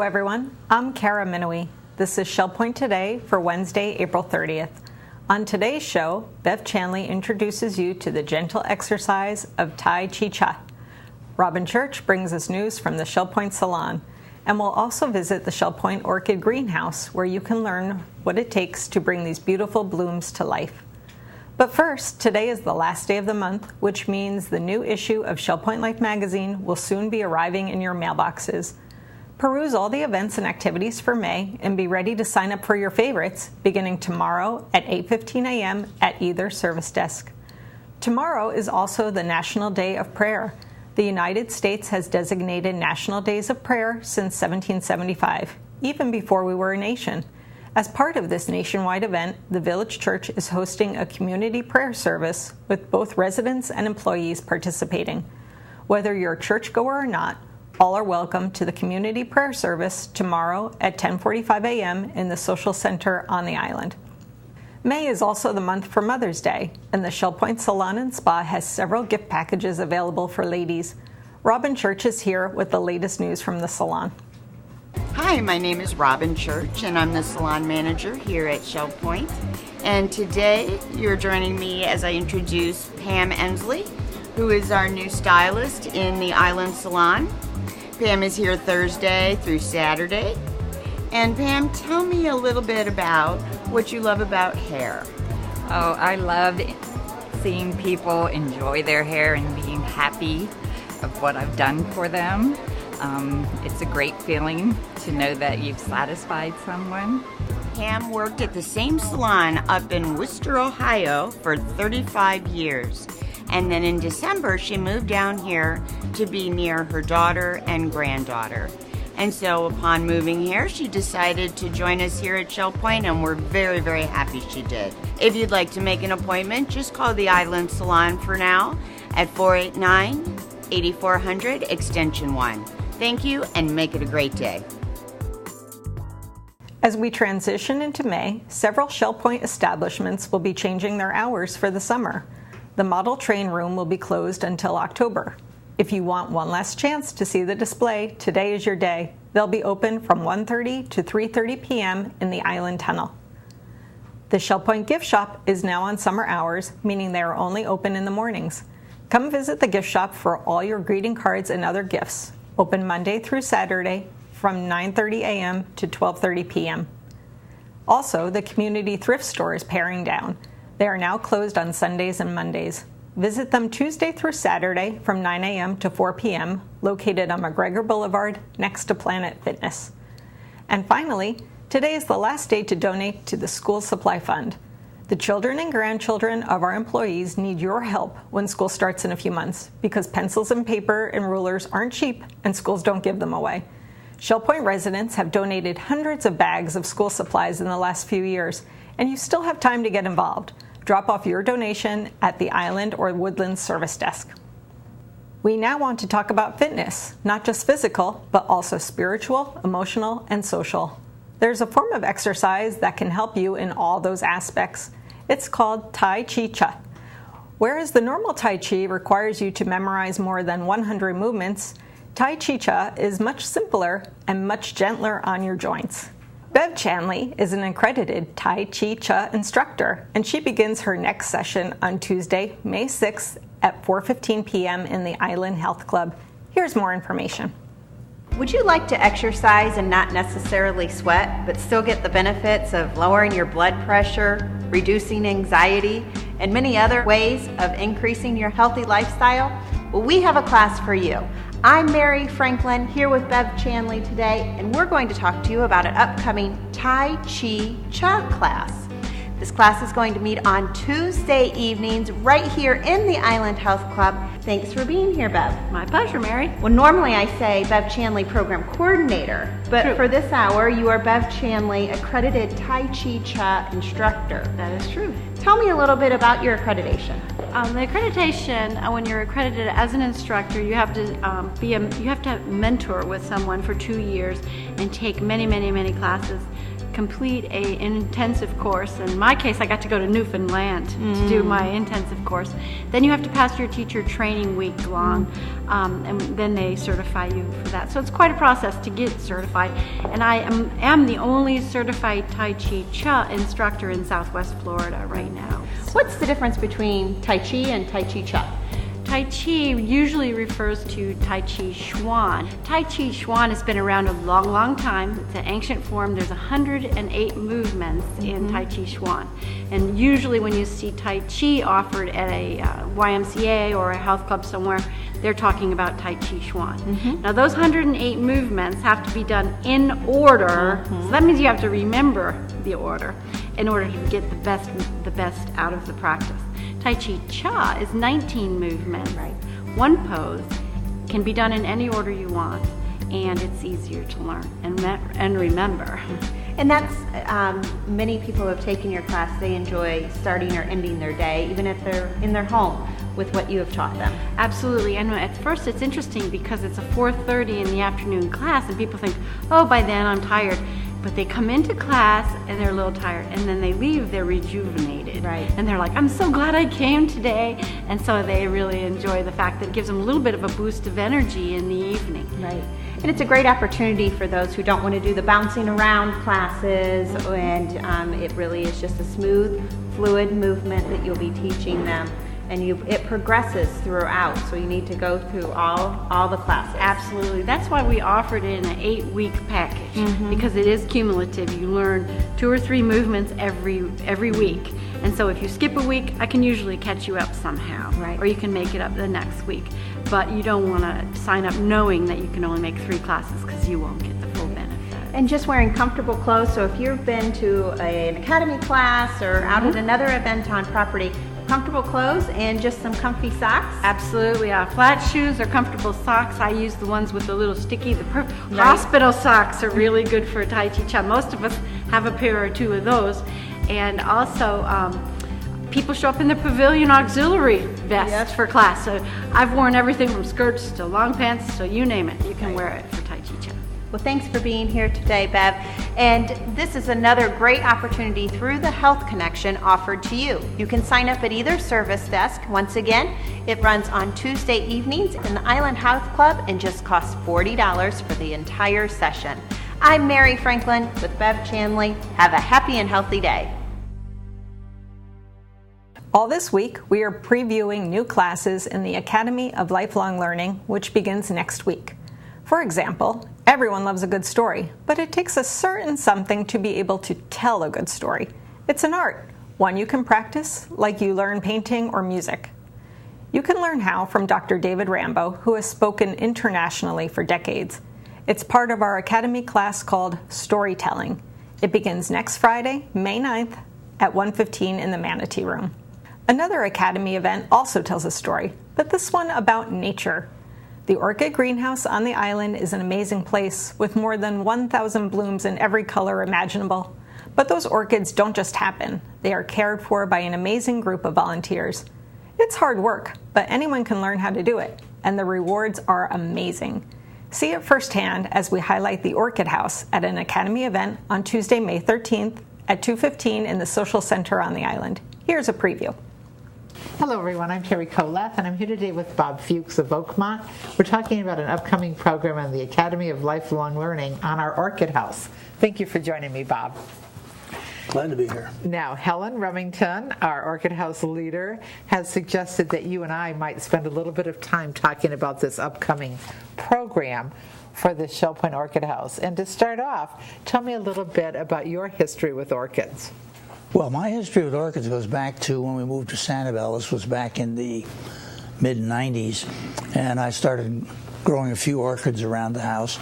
Hello everyone, I'm Kara Minowie. This is Shell Point Today for Wednesday, April 30th. On today's show, Bev Chandley introduces you to the gentle exercise of Chih. Robyn Church brings us news from the Shell Point Salon, and we'll also visit the Shell Point Orchid greenhouse where you can learn what it takes to bring these beautiful blooms to life. But first, today is the last day of the month, which means the new issue of Shell Point Life magazine will soon be arriving in your mailboxes. Peruse all the events and activities for May and be ready to sign up for your favorites beginning tomorrow at 8:15 a.m. at either service desk. Tomorrow is also the National Day of Prayer. The United States has designated National Days of Prayer since 1775, even before we were a nation. As part of this nationwide event, the Village Church is hosting a community prayer service with both residents and employees participating. Whether you're a churchgoer or not, all are welcome to the community prayer service tomorrow at 10:45 a.m. in the Social Center on the island. May is also the month for Mother's Day, and the Shell Point Salon and Spa has several gift packages available for ladies. Robyn Church is here with the latest news from the salon. Hi, my name is Robyn Church, and I'm the salon manager here at Shell Point. And today you're joining me as I introduce Pam Endsley, who is our new stylist in the Island Salon. Pam is here Thursday through Saturday. And Pam, tell me a little bit about what you love about hair. Oh, I love seeing people enjoy their hair and being happy of what I've done for them. It's a great feeling to know that you've satisfied someone. Pam worked at the same salon up in Worcester, Ohio for 35 years. And then in December, she moved down here to be near her daughter and granddaughter. And so upon moving here, she decided to join us here at Shell Point, and we're very, very happy she did. If you'd like to make an appointment, just call the Island Salon for now at 489-8400 extension 1. Thank you, and make it a great day. As we transition into May, several Shell Point establishments will be changing their hours for the summer. The model train room will be closed until October. If you want one last chance to see the display, today is your day. They'll be open from 1:30 to 3:30 p.m. in the Island Tunnel. The Shell Point gift shop is now on summer hours, meaning they are only open in the mornings. Come visit the gift shop for all your greeting cards and other gifts. Open Monday through Saturday from 9:30 a.m. to 12:30 p.m. Also, the community thrift store is paring down. They are now closed on Sundays and Mondays. Visit them Tuesday through Saturday from 9 a.m. to 4 p.m., located on McGregor Boulevard next to Planet Fitness. And finally, today is the last day to donate to the School Supply Fund. The children and grandchildren of our employees need your help when school starts in a few months because pencils and paper and rulers aren't cheap and schools don't give them away. Shell Point residents have donated hundreds of bags of school supplies in the last few years, and you still have time to get involved. Drop off your donation at the Island or Woodlands service desk. We now want to talk about fitness, not just physical, but also spiritual, emotional, and social. There's a form of exercise that can help you in all those aspects. It's called Chih. Whereas the normal Tai Chi requires you to memorize more than 100 movements, Chih is much simpler and much gentler on your joints. Bev Chandley is an accredited Chih instructor, and she begins her next session on Tuesday, May 6th at 4:15 p.m. in the Island Health Club. Here's more information. Would you like to exercise and not necessarily sweat, but still get the benefits of lowering your blood pressure, reducing anxiety, and many other ways of increasing your healthy lifestyle? Well, we have a class for you. I'm Mary Franklin here with Bev Chandley today, and we're going to talk to you about an upcoming Chih class. This class is going to meet on Tuesday evenings right here in the Island Health Club. Thanks for being here, Bev. My pleasure, Mary. Well, normally I say Bev Chandley Program Coordinator, but True. For this hour, you are Bev Chandley, accredited Chih instructor. That is true. Tell me a little bit about your accreditation. The accreditation, when you're accredited as an instructor, you have to you have to mentor with someone for 2 years and take many classes. Complete an intensive course. In my case, I got to go to Newfoundland to do my intensive course. Then you have to pass your teacher training training week long, and then they certify you for that. So it's quite a process to get certified. And I am the only certified Tai Chi Chih instructor in Southwest Florida right now. What's the difference between Tai Chi and Tai Chi Chih? Tai Chi usually refers to Tai Chi Chuan. Tai Chi Chuan has been around a long, long time. It's an ancient form. There's 108 movements in Tai Chi Chuan. And usually when you see Tai Chi offered at a YMCA or a health club somewhere, they're talking about Tai Chi Chuan. Now those 108 movements have to be done in order. So that means you have to remember the order in order to get the best out of the practice. Tai Chi Chih is 19 movements. Right. One pose can be done in any order you want, and it's easier to learn and remember. And that's, many people who have taken your class, they enjoy starting or ending their day, even if they're in their home, with what you have taught them. Absolutely. And at first it's interesting because it's a 4:30 in the afternoon class, and people think, oh, by then I'm tired. But they come into class and they're a little tired, and then they leave, they're rejuvenated. Right. And they're like, I'm so glad I came today. And so they really enjoy the fact that it gives them a little bit of a boost of energy in the evening. Right. And it's a great opportunity for those who don't want to do the bouncing around classes, and it really is just a smooth, fluid movement that you'll be teaching them. And it progresses throughout, so you need to go through all the classes. Absolutely. That's why we offered it in an 8-week package, because it is cumulative. You learn 2 or 3 movements every week. And so if you skip a week, I can usually catch you up somehow. Right. Or you can make it up the next week. But you don't want to sign up knowing that you can only make 3 classes, because you won't get the full benefit. And just wearing comfortable clothes, so if you've been to an academy class or out at another event on property, comfortable clothes and just some comfy socks. Absolutely. Flat shoes or comfortable socks. I use the ones with the little sticky. Hospital socks are really good for Tai Chi Chih. Most of us have a pair or 2 of those. And also, people show up in the pavilion auxiliary vest for class. So I've worn everything from skirts to long pants, so you name it, you can wear it for Tai Chi Chih. Well, thanks for being here today, Bev. And this is another great opportunity through the Health Connection offered to you. You can sign up at either service desk. Once again, it runs on Tuesday evenings in the Island Health Club and just costs $40 for the entire session. I'm Mary Franklin with Bev Chandley. Have a happy and healthy day. All this week, we are previewing new classes in the Academy of Lifelong Learning, which begins next week. For example, everyone loves a good story, but it takes a certain something to be able to tell a good story. It's an art, one you can practice like you learn painting or music. You can learn how from Dr. David Rambo, who has spoken internationally for decades. It's part of our Academy class called Storytelling. It begins next Friday, May 9th at 1:15 in the Manatee Room. Another Academy event also tells a story, but this one about nature. The Orchid greenhouse on the island is an amazing place with more than 1,000 blooms in every color imaginable. But those orchids don't just happen. They are cared for by an amazing group of volunteers. It's hard work, but anyone can learn how to do it, and the rewards are amazing. See it firsthand as we highlight the Orchid House at an Academy event on Tuesday, May 13th at 2:15 in the Social Center on the island. Here's a preview. Hello everyone, I'm Terry Koleth and I'm here today with Bob Fuchs of Oakmont. We're talking about an upcoming program on the Academy of Lifelong Learning on our Orchid House. Thank you for joining me, Bob. Glad to be here. Now, Helen Remington, our Orchid House leader, has suggested that you and I might spend a little bit of time talking about this upcoming program for the Shell Point Orchid House. And to start off, tell me a little bit about your history with orchids. Well, my history with orchids goes back to when we moved to Sanibel. This was back in the mid-90s, and I started growing a few orchids around the house.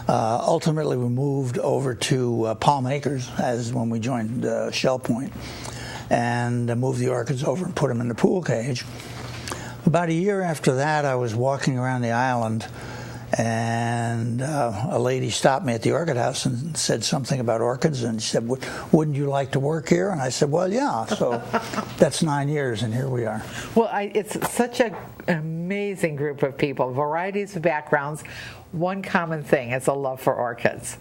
Ultimately, we moved over to Palm Acres as when we joined Shell Point, and moved the orchids over and put them in the pool cage. About a year after that, I was walking around the island, and a lady stopped me at the Orchid House and said something about orchids, and she said, wouldn't you like to work here? And I said, well, yeah. So that's 9 years, and here we are. Well, it's such an amazing group of people, varieties of backgrounds. One common thing is a love for orchids.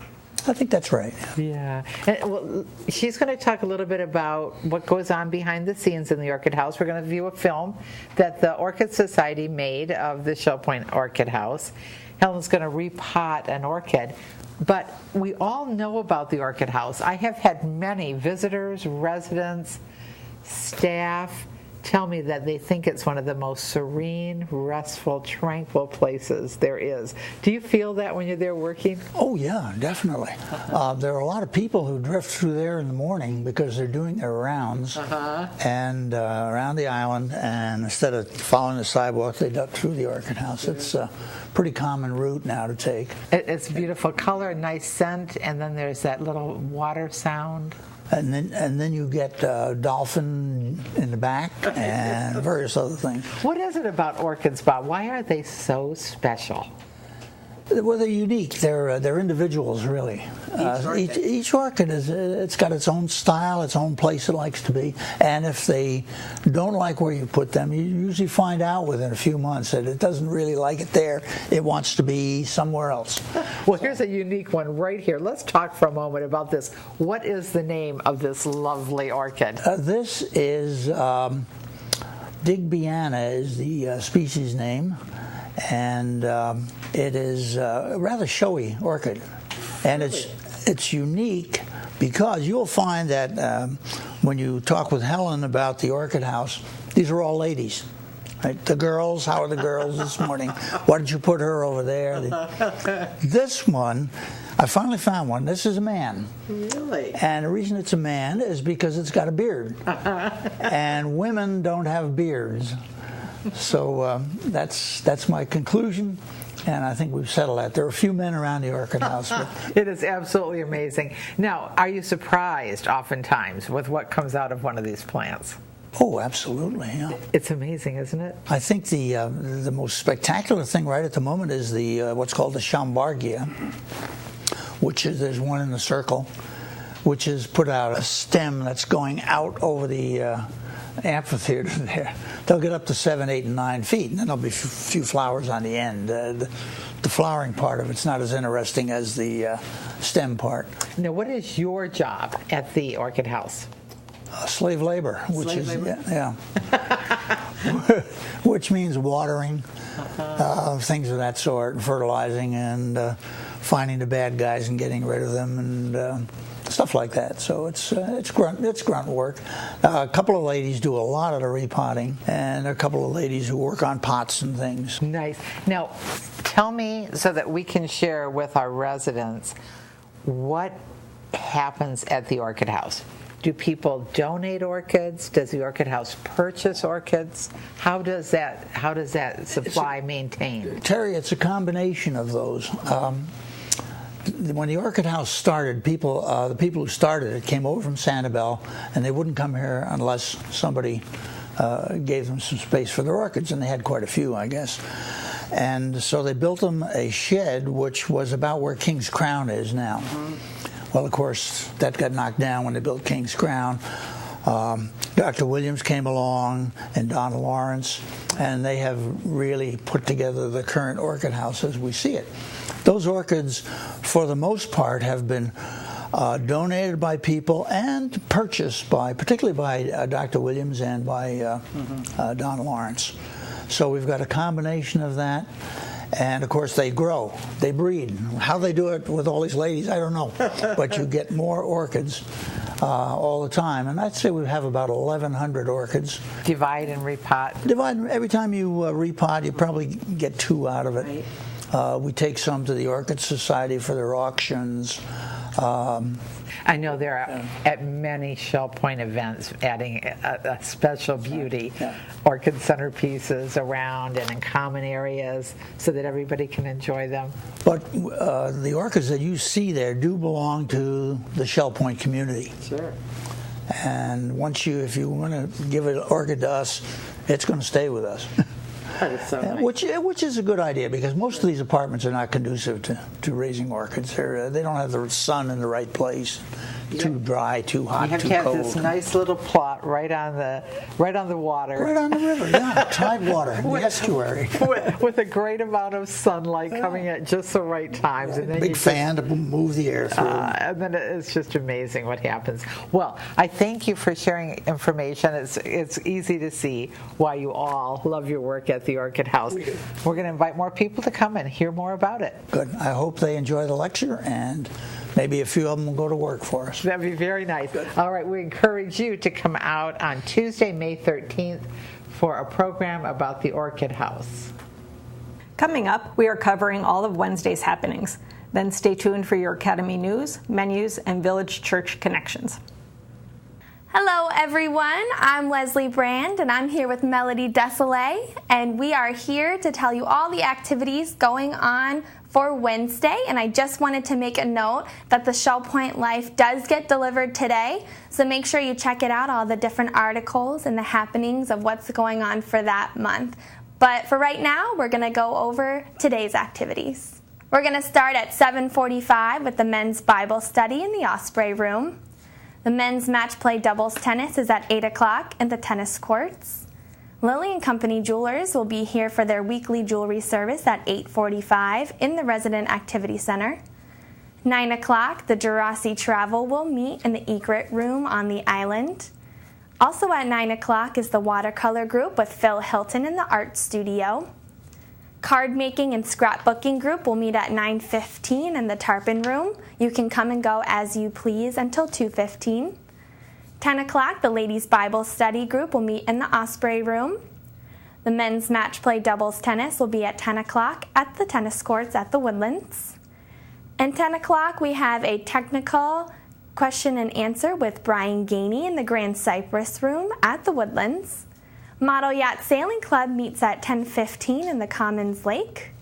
I think that's right. Yeah. And, well, she's going to talk a little bit about what goes on behind the scenes in the Orchid House. We're going to view a film that the Orchid Society made of the Shell Point Orchid House. Helen's going to repot an orchid. But we all know about the Orchid House. I have had many visitors, residents, staff tell me that they think it's one of the most serene, restful, tranquil places there is. Do you feel that when you're there working? Oh yeah, definitely. There are a lot of people who drift through there in the morning because they're doing their rounds and around the island, and instead of following the sidewalk, they duck through the Orchid House. It's a pretty common route now to take. It's beautiful color, nice scent, and then there's that little water sound. And then you get dolphin in the back and various other things. What is it about orchids, Bob? Why are they so special? Well, they're unique. They're individuals, really. Each orchid it's got its own style, its own place it likes to be. And if they don't like where you put them, you usually find out within a few months that it doesn't really like it there. It wants to be somewhere else. Well, here's a unique one right here. Let's talk for a moment about this. What is the name of this lovely orchid? This is Digbyana is the species name. And it is a rather showy orchid, and it's unique because you'll find that when you talk with Helen about the Orchid House, these are all ladies. Right? The girls, how are the girls this morning? Why did you put her over there? This one, I finally found one. This is a man. Really? And the reason it's a man is because it's got a beard. And women don't have beards. So that's my conclusion, and I think we've settled that. There are a few men around the Orchid House. But it is absolutely amazing. Now, are you surprised oftentimes with what comes out of one of these plants? Oh, absolutely, yeah. It's amazing, isn't it? I think the most spectacular thing right at the moment is the what's called the Schambargia, which is, there's one in the circle, which has put out a stem that's going out over the amphitheater there. They'll get up to 7, 8, and 9 feet, and then there'll be a few flowers on the end. The flowering part of it's not as interesting as the stem part. Now, what is your job at the Orchid House? Slave labor, which is yeah, which means watering, things of that sort, and fertilizing, and finding the bad guys and getting rid of them, and stuff like that. So it's grunt work. A couple of ladies do a lot of the repotting, and a couple of ladies who work on pots and things. Nice. Now, tell me, so that we can share with our residents, what happens at the Orchid House. Do people donate orchids? Does the Orchid House purchase orchids? How does that supply maintain? Terry, it's a combination of those. When the Orchid House started, the people who started it came over from Sanibel, and they wouldn't come here unless somebody gave them some space for their orchids, and they had quite a few, I guess. And so they built them a shed, which was about where King's Crown is now. Well, of course, that got knocked down when they built King's Crown. Dr. Williams came along, and Donna Lawrence, and they have really put together the current Orchid House as we see it. Those orchids, for the most part, have been donated by people and purchased particularly by Dr. Williams and by Donna Lawrence. So we've got a combination of that. And, of course, they grow. They breed. How they do it with all these ladies, I don't know. But you get more orchids all the time. And I'd say we have about 1,100 orchids. Divide and repot. Every time you repot, you probably get 2 out of it. Right. We take some to the Orchid Society for their auctions. I know they're at many Shell Point events adding a special beauty, orchid centerpieces around and in common areas so that everybody can enjoy them. But the orchids that you see there do belong to the Shell Point community. Sure. And if you want to give an orchid to us, it's going to stay with us. That is so nice. Which is a good idea, because most of these apartments are not conducive to raising orchids. They don't have the sun in the right place. too dry, too hot, you have too to have cold. this nice little plot right on the water. Right on the river, yeah, tidewater in the estuary. with a great amount of sunlight coming at just the right times. And then Big fan to move the air through. And then it's just amazing what happens. Well, I thank you for sharing information. It's easy to see why you all love your work at the Orchid House. We're going to invite more people to come and hear more about it. Good. I hope they enjoy the lecture, and maybe a few of them will go to work for us. That'd be very nice. All right, we encourage you to come out on Tuesday, May 13th for a program about the Orchid House. Coming up, we are covering all of Wednesday's happenings. Then stay tuned for your Academy news, menus, and Village Church connections. Hello everyone, I'm Leslie Brand and I'm here with Melody Desolé, and we are here to tell you all the activities going on for Wednesday. And I just wanted to make a note that the Shell Point Life does get delivered today, so make sure you check it out, all the different articles and the happenings of what's going on for that month. But for right now, we're going to go over today's activities. We're going to start at 7:45 with the men's Bible study in the Osprey Room. The men's match play doubles tennis is at 8 o'clock in the tennis courts. Lilly & Company Jewelers will be here for their weekly jewelry service at 8:45 in the Resident Activity Center. 9 o'clock, the Jurassic Travel will meet in the Egret Room on the island. Also at 9 o'clock is the watercolor group with Phil Hilton in the art studio. Card making and scrapbooking group will meet at 9:15 in the Tarpon Room. You can come and go as you please until 2:15. 10 o'clock, the ladies' Bible study group will meet in the Osprey Room. The men's match play doubles tennis will be at 10 o'clock at the tennis courts at the Woodlands. And 10 o'clock, we have a technical question and answer with Brian Gainey in the Grand Cypress Room at the Woodlands. Model Yacht Sailing Club meets at 10:15 in the Commons Lake.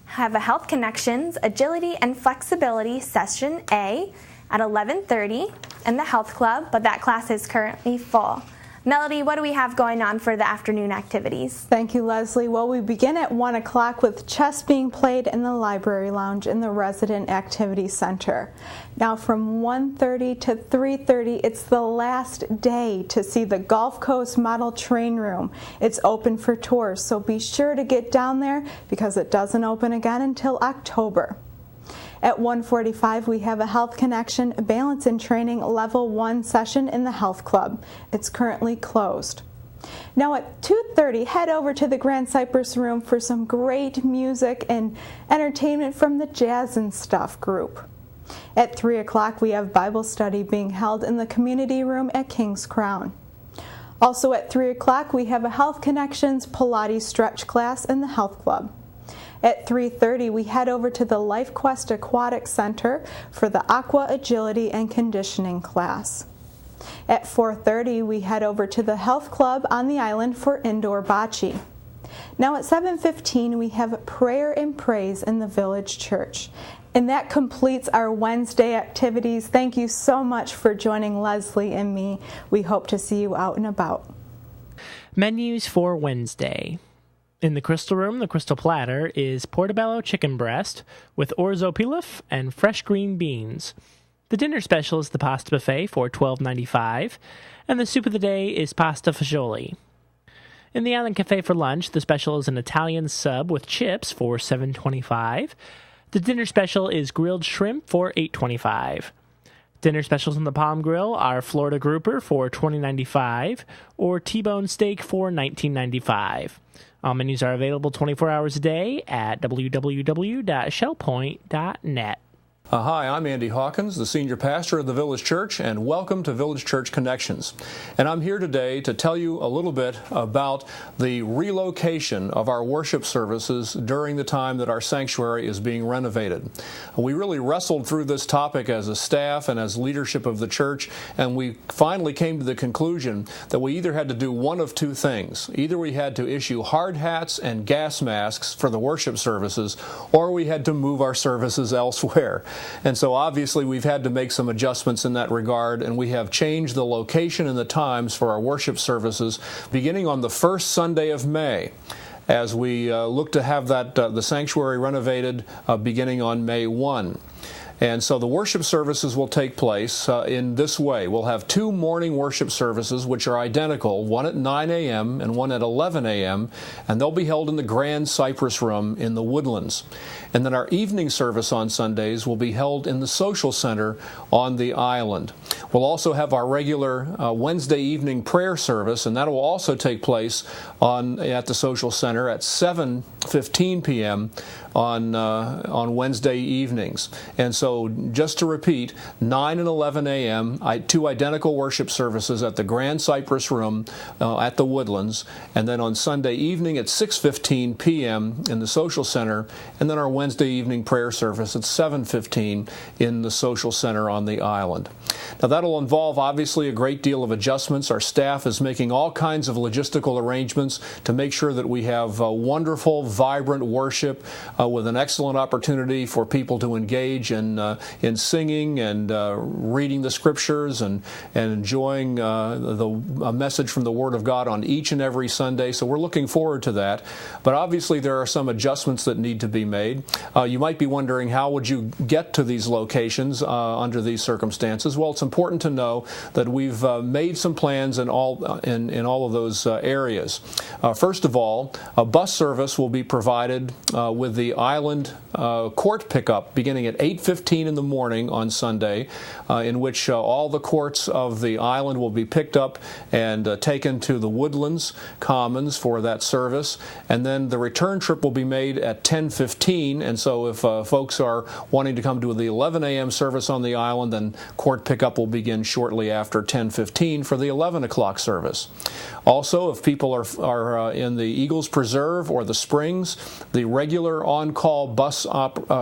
Have a Health Connections Agility and Flexibility Session A at 11:30 in the Health Club, but that class is currently full. Melody, what do we have going on for the afternoon activities? Thank you, Leslie. Well, we begin at 1 o'clock with chess being played in the Library Lounge in the Resident Activity Center. Now from 1:30 to 3:30, it's the last day to see the Gulf Coast Model Train Room. It's open for tours, so be sure to get down there because it doesn't open again until October. At 1:45, we have a Health Connection Balance and Training Level 1 session in the Health Club. It's currently closed. Now at 2:30, head over to the Grand Cypress Room for some great music and entertainment from the Jazz and Stuff group. At 3 o'clock, we have Bible study being held in the Community Room at King's Crown. Also at 3 o'clock, we have a Health Connections Pilates stretch class in the Health Club. At 3:30, we head over to the LifeQuest Aquatic Center for the Aqua Agility and Conditioning class. At 4:30, we head over to the Health Club on the island for indoor bocce. Now at 7:15, we have Prayer and Praise in the Village Church. And that completes our Wednesday activities. Thank you so much for joining Leslie and me. We hope to see you out and about. Menus for Wednesday. In the Crystal Room, the Crystal Platter is portobello chicken breast with orzo pilaf and fresh green beans. The dinner special is the pasta buffet for $12.95, and the soup of the day is pasta fagioli. In the Island Cafe for lunch, the special is an Italian sub with chips for $7.25. The dinner special is grilled shrimp for $8.25. Dinner specials on the Palm Grill are Florida Grouper for $20.95 or T-bone steak for $19.95. All menus are available 24 hours a day at www.shellpoint.net. Hi, I'm Andy Hawkins, the senior pastor of the Village Church, and welcome to Village Church Connections. And I'm here today to tell you a little bit about the relocation of our worship services during the time that our sanctuary is being renovated. We really wrestled through this topic as a staff and as leadership of the church, and we finally came to the conclusion that we either had to do one of two things. Either we had to issue hard hats and gas masks for the worship services, or we had to move our services elsewhere. And so obviously we've had to make some adjustments in that regard, and we have changed the location and the times for our worship services beginning on the first Sunday of May, as we look to have that the sanctuary renovated beginning on May 1. And so the worship services will take place in this way. We'll have 2 morning worship services, which are identical, one at 9 a.m. and one at 11 a.m., and they'll be held in the Grand Cypress Room in the Woodlands. And then our evening service on Sundays will be held in the Social Center on the island. We'll also have our regular Wednesday evening prayer service, and that will also take place at the Social Center at 7:15 p.m. on Wednesday evenings. And so, just to repeat, 9 and 11 a.m., 2 identical worship services at the Grand Cypress Room at the Woodlands, and then on Sunday evening at 6:15 p.m. in the Social Center, and then our Wednesday evening prayer service at 7:15 in the Social Center on the island. Now, that'll involve, obviously, a great deal of adjustments. Our staff is making all kinds of logistical arrangements to make sure that we have wonderful, vibrant worship with an excellent opportunity for people to engage in singing and reading the Scriptures and enjoying a message from the Word of God on each and every Sunday. So we're looking forward to that. But obviously there are some adjustments that need to be made. You might be wondering, how would you get to these locations under these circumstances? Well, it's important to know that we've made some plans in all of those areas. First of all, a bus service will be provided with the island court pickup beginning at 8:15 in the morning on Sunday, in which all the courts of the island will be picked up and taken to the Woodlands Commons for that service. And then the return trip will be made at 10:15, and so if folks are wanting to come to the 11 a.m. service on the island, then court pickup will begin shortly after 10:15 for the 11 o'clock service. Also, if people are in the Eagles Preserve or the Springs, the regular on-call bus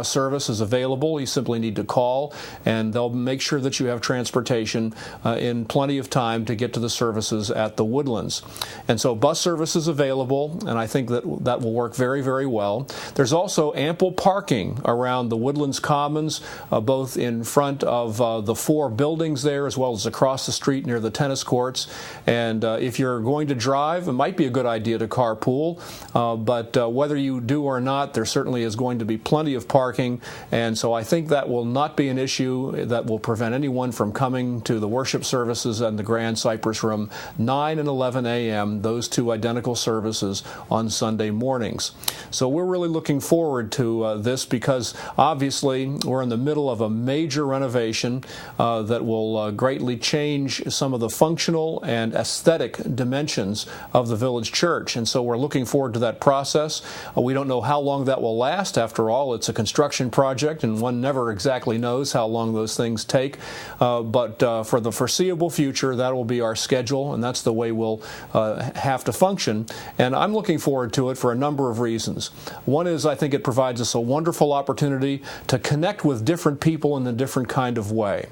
service is available. You simply need to call, and they'll make sure that you have transportation in plenty of time to get to the services at the Woodlands. And so bus service is available, and I think that will work very, very well. There's also ample parking around the Woodlands Commons, both in front of the 4 buildings there, as well as across the street near the tennis courts. And if you're going to drive, it might be a good idea to carpool, but whether you do or not, there certainly is going to be plenty of parking, and so I think that will not be an issue that will prevent anyone from coming to the worship services in the Grand Cypress Room, 9 and 11 a.m., those 2 identical services on Sunday mornings. So we're really looking forward to this, because obviously we're in the middle of a major renovation that will greatly change some of the functional and aesthetic dimensions of the village church, and so we're looking forward to that process. We don't know how long that will last. After all, it's a construction project, and one never exactly knows how long those things take, but for the foreseeable future, that will be our schedule, and that's the way we'll have to function. And I'm looking forward to it for a number of reasons. One is, I think it provides us a wonderful opportunity to connect with different people in a different kind of way.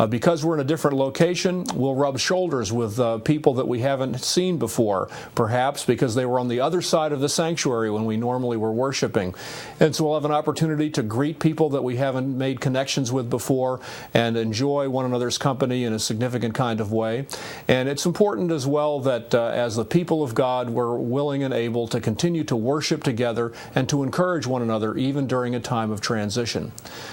Because we're in a different location, we'll rub shoulders with people that we haven't seen before, perhaps because they were on the other side of the sanctuary when we normally were worshiping. And so we'll have an opportunity to greet people that we haven't made connections with before and enjoy one another's company in a significant kind of way. And it's important as well that as the people of God, we're willing and able to continue to worship together and to encourage one another even during a time of transition.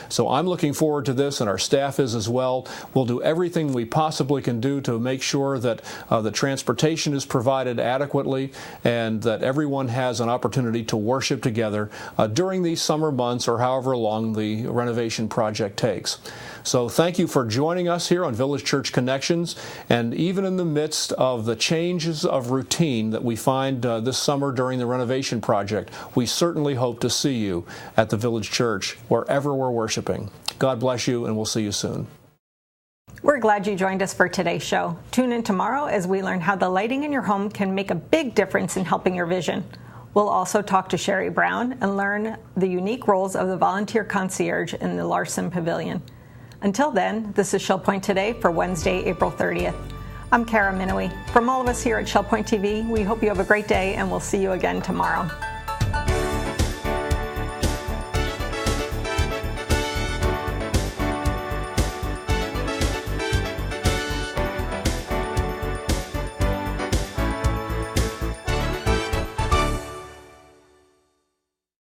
So I'm looking forward to this, and our staff is as well. We'll do everything we possibly can do to make sure that the transportation is provided adequately and that everyone has an opportunity to worship together during these summer months or however long the renovation project takes. So thank you for joining us here on Village Church Connections, and even in the midst of the changes of routine that we find this summer during the renovation project, we certainly hope to see you at the Village Church wherever we're worshiping. God bless you, and we'll see you soon. We're glad you joined us for today's show. Tune in tomorrow as we learn how the lighting in your home can make a big difference in helping your vision. We'll also talk to Sherry Brown and learn the unique roles of the volunteer concierge in the Larson Pavilion. Until then, this is Shell Point Today for Wednesday, April 30th. I'm Kara Minowie. From all of us here at Shell Point TV, we hope you have a great day, and we'll see you again tomorrow.